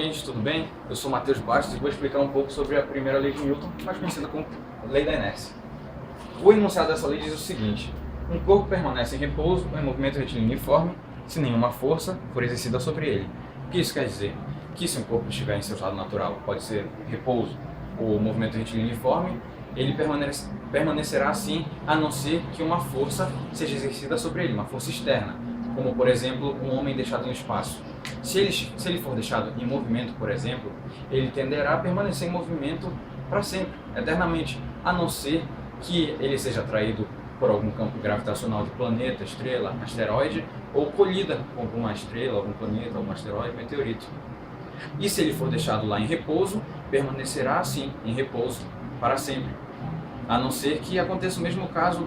gente, tudo bem? Eu sou Matheus Bastos e vou explicar um pouco sobre a primeira lei de Newton, mais conhecida como lei da inércia. O enunciado dessa lei diz o seguinte: um corpo permanece em repouso ou em movimento retilíneo uniforme se nenhuma força for exercida sobre ele. O que isso quer dizer? Que se um corpo estiver em seu estado natural, pode ser repouso ou movimento retilíneo uniforme, ele permanecerá assim, a não ser que uma força seja exercida sobre ele, uma força externa, como por exemplo um homem deixado no espaço. Se ele for deixado em movimento, por exemplo, ele tenderá a permanecer em movimento para sempre, eternamente, a não ser que ele seja atraído por algum campo gravitacional de planeta, estrela, asteroide, ou colhida com alguma estrela, algum planeta, algum asteroide, meteorito. E se ele for deixado lá em repouso, permanecerá assim, em repouso, para sempre, a não ser que aconteça o mesmo caso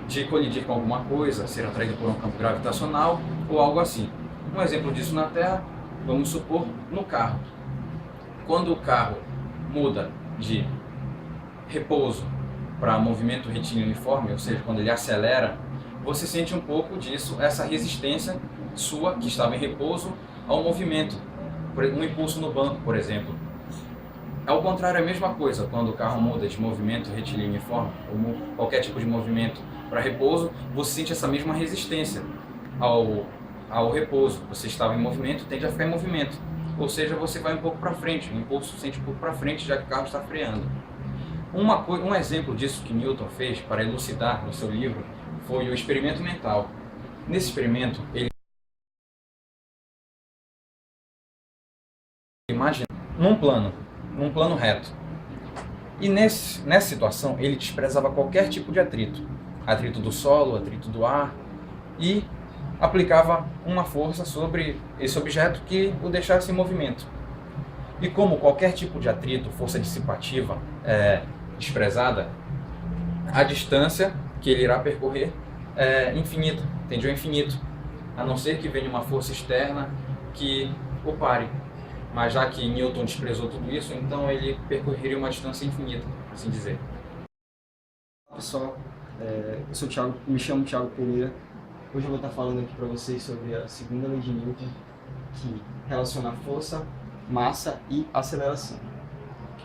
de colidir com alguma coisa, ser atraído por um campo gravitacional ou algo assim. Um exemplo disso na Terra, vamos supor, no carro. Quando o carro muda de repouso para movimento retilíneo uniforme, ou seja, quando ele acelera, você sente um pouco disso, essa resistência sua, que estava em repouso, ao movimento, um impulso no banco, por exemplo. Ao contrário, é a mesma coisa, quando o carro muda de movimento retilíneo uniforme, ou qualquer tipo de movimento para repouso, você sente essa mesma resistência ao repouso. Você estava em movimento, tende a ficar em movimento. Ou seja, você vai um pouco para frente, o impulso sente um pouco para frente, já que o carro está freando. Um exemplo disso que Newton fez para elucidar no seu livro foi o experimento mental. Nesse experimento, ele imagina num plano reto. E nessa situação, ele desprezava qualquer tipo de atrito. Atrito do solo, atrito do ar, e aplicava uma força sobre esse objeto que o deixasse em movimento. E como qualquer tipo de atrito, força dissipativa, desprezada, a distância que ele irá percorrer é infinita, tende ao infinito, a não ser que venha uma força externa que o pare. Mas já que Newton desprezou tudo isso, então ele percorreria uma distância infinita, por assim dizer. Pessoal, me chamo Thiago Pereira. Hoje eu vou estar falando aqui para vocês sobre a segunda lei de Newton, que relaciona força, massa e aceleração.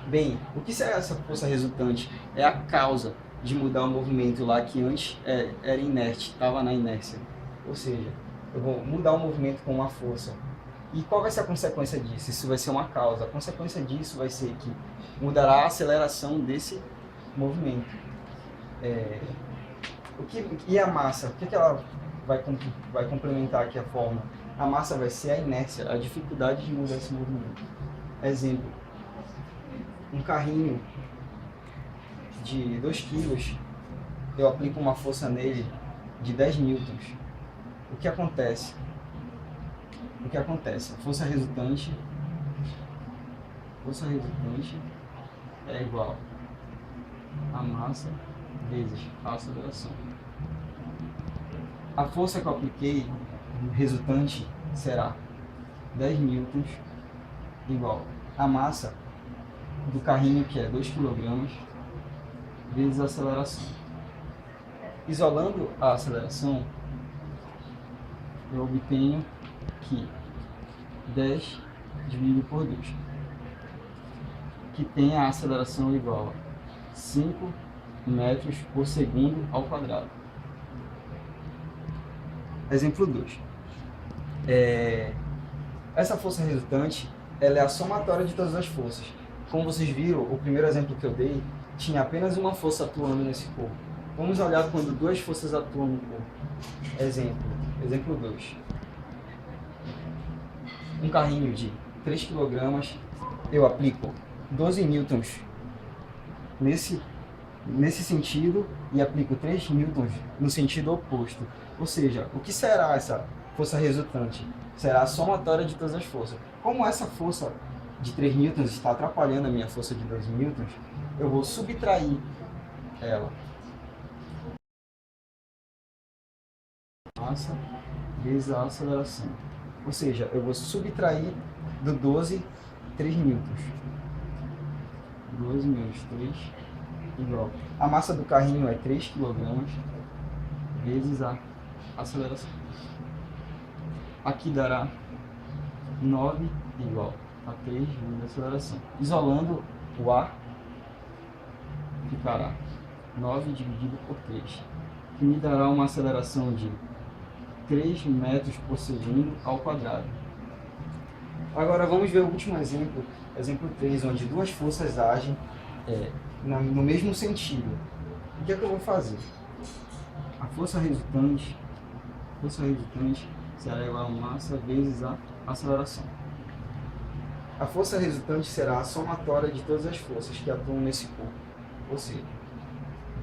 Bem, o que será essa força resultante? É a causa de mudar o movimento lá que antes era inerte, estava na inércia. Ou seja, eu vou mudar o movimento com uma força. E qual vai ser a consequência disso? Isso vai ser uma causa. A consequência disso vai ser que mudará a aceleração desse movimento. E a massa? O que ela vai complementar aqui a forma? A massa vai ser a inércia, a dificuldade de mudar esse movimento. Exemplo, um carrinho de 2 kg, eu aplico uma força nele de 10 newtons. O que acontece? A força resultante é igual a massa vezes a aceleração. A força que eu apliquei resultante será 10 newtons igual a massa do carrinho, que é 2 kg, vezes a aceleração. Isolando a aceleração, eu obtenho que 10 dividido por 2, que tem a aceleração igual a 5 metros por segundo ao quadrado. Exemplo 2. Essa força resultante, ela é a somatória de todas as forças. Como vocês viram, o primeiro exemplo que eu dei tinha apenas uma força atuando nesse corpo. Vamos olhar quando 2 forças atuam no corpo. Exemplo 2. Um carrinho de 3 kg, eu aplico 12 newtons nesse sentido e aplico 3 newtons no sentido oposto. Ou seja, o que será essa força resultante? Será a somatória de todas as forças. Como essa força de 3 newtons está atrapalhando a minha força de 12 newtons, eu vou subtrair ela. Massa vezes a aceleração. Ou seja, eu vou subtrair do 12, 3 newtons. 12 menos 3 igual. A massa do carrinho é 3 kg vezes a aceleração. Aqui dará 9 igual a 3 vezes a aceleração. Isolando o ar, ficará 9 dividido por 3, que me dará uma aceleração de 3 metros por segundo ao quadrado. Agora vamos ver o último exemplo, exemplo 3, onde duas forças agem no mesmo sentido. O que é que eu vou fazer? A força resultante será igual a massa vezes a aceleração. A força resultante será a somatória de todas as forças que atuam nesse corpo, ou seja,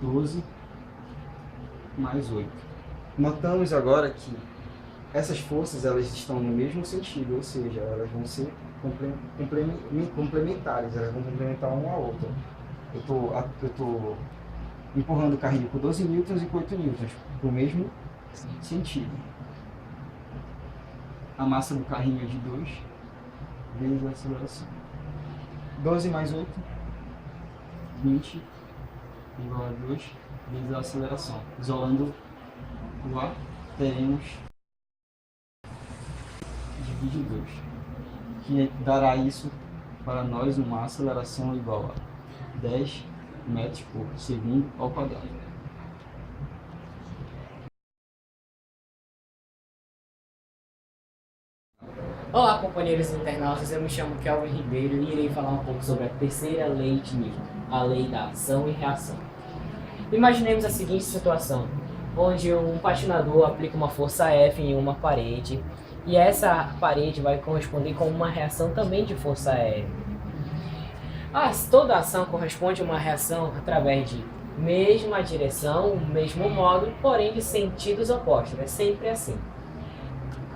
12 mais 8. Notamos agora que essas forças elas estão no mesmo sentido, ou seja, elas vão ser complementares, elas vão complementar uma a outra. Eu estou empurrando o carrinho com 12 newtons e com 8 newtons, para o mesmo sentido. A massa do carrinho é de 2 vezes a aceleração. 12 mais 8, 20, igual a 2 vezes a aceleração. Isolando o ar, teremos divide 2, que dará isso para nós uma aceleração igual a 10 metros por segundo ao quadrado. Olá, companheiros internautas, eu me chamo Kelvin Ribeiro e irei falar um pouco sobre a terceira lei de Newton, a lei da ação e reação. Imaginemos a seguinte situação, onde um patinador aplica uma força F em uma parede e essa parede vai corresponder com uma reação também de força F. Toda ação corresponde a uma reação através de mesma direção, mesmo modo, porém de sentidos opostos, é sempre assim.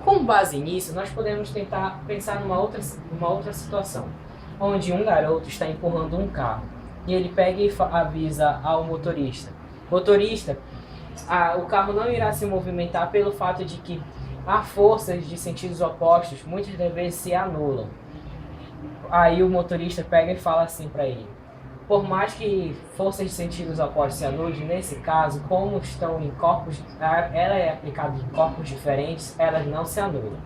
Com base nisso, nós podemos tentar pensar numa outra situação, onde um garoto está empurrando um carro e ele pega e avisa ao motorista. Motorista, o carro não irá se movimentar pelo fato de que há forças de sentidos opostos, muitas das vezes se anulam. Aí o motorista pega e fala assim para ele: por mais que forças de sentidos opostos se anulem, nesse caso, como estão em corpos, ela é aplicada em corpos diferentes, elas não se anulam.